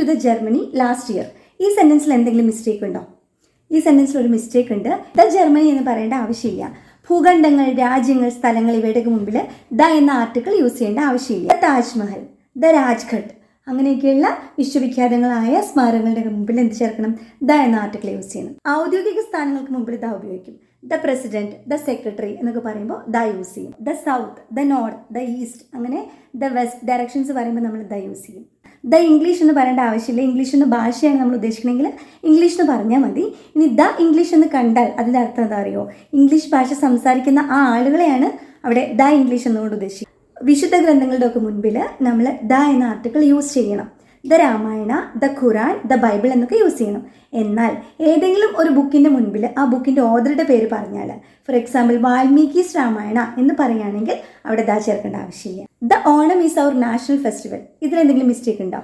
To the Germany last year. ഈ സെൻറ്റൻസിൽ എന്തെങ്കിലും മിസ്റ്റേക്ക് ഉണ്ടോ? ഈ സെൻറ്റൻസിൽ ഒരു മിസ്റ്റേക്ക് ഉണ്ട്. ദ ജർമ്മനി എന്ന് പറയേണ്ട ആവശ്യമില്ല. ഭൂഖണ്ഡങ്ങൾ, രാജ്യങ്ങൾ, സ്ഥലങ്ങൾ ഇവയുടെ മുമ്പിൽ ദ എന്ന ആർട്ടിക്കിൾ യൂസ് ചെയ്യേണ്ട ആവശ്യമില്ല. ദ താജ്മഹൽ, ദ രാജ്ഘട്ട്, അങ്ങനെയൊക്കെയുള്ള വിശ്വവിഖ്യാതങ്ങളായ സ്മാരകങ്ങളുടെ മുമ്പിൽ എന്ത് ചേർക്കണം? ദ എന്ന ആർട്ടിക്കിൾ യൂസ് ചെയ്യണം. ഔദ്യോഗിക സ്ഥാനങ്ങൾക്ക് മുമ്പിൽ ദ ഉപയോഗിക്കും. ദ പ്രസിഡന്റ്, ദ സെക്രട്ടറി എന്നൊക്കെ പറയുമ്പോൾ ദ യൂസ് ചെയ്യും. The south, the north, the east, അങ്ങനെ ദ വെസ്റ്റ് ഡയറക്ഷൻസ് പറയുമ്പോൾ നമ്മൾ ദ യൂസ് ചെയ്യും. ദ ഇംഗ്ലീഷ് എന്ന് പറയേണ്ട ആവശ്യമില്ല. ഇംഗ്ലീഷ് എന്ന ഭാഷയാണ് നമ്മൾ ഉദ്ദേശിക്കണമെങ്കിൽ ഇംഗ്ലീഷ് എന്ന് പറഞ്ഞാൽ മതി. ഇനി ദ ഇംഗ്ലീഷ് എന്ന് കണ്ടാൽ അതിൻ്റെ അർത്ഥം എന്താ അറിയോ? ഇംഗ്ലീഷ് ഭാഷ സംസാരിക്കുന്ന ആ ആളുകളെയാണ് അവിടെ ദ ഇംഗ്ലീഷ് എന്നുകൊണ്ട് ഉദ്ദേശിക്കുന്നത്. വിശുദ്ധ ഗ്രന്ഥങ്ങളുടെ ഒക്കെ മുൻപിൽ നമ്മൾ ദ എന്ന ആർട്ടിക്കിൾ യൂസ് ചെയ്യണം. The Ramayana, the Quran, the Bible എന്നൊക്കെ യൂസ് ചെയ്യണം. എന്നാൽ ഏതെങ്കിലും ഒരു ബുക്കിൻ്റെ മുൻപിൽ ആ ബുക്കിൻ്റെ ഓഥറുടെ പേര് പറഞ്ഞാൽ, ഫോർ എക്സാമ്പിൾ വാൽമീകീസ് രാമായണ എന്ന് പറയുകയാണെങ്കിൽ അവിടെ ദ ചേർക്കേണ്ട ആവശ്യമില്ല. The Onam is our national festival. ഇതിലെന്തെങ്കിലും മിസ്റ്റേക്ക് ഉണ്ടോ?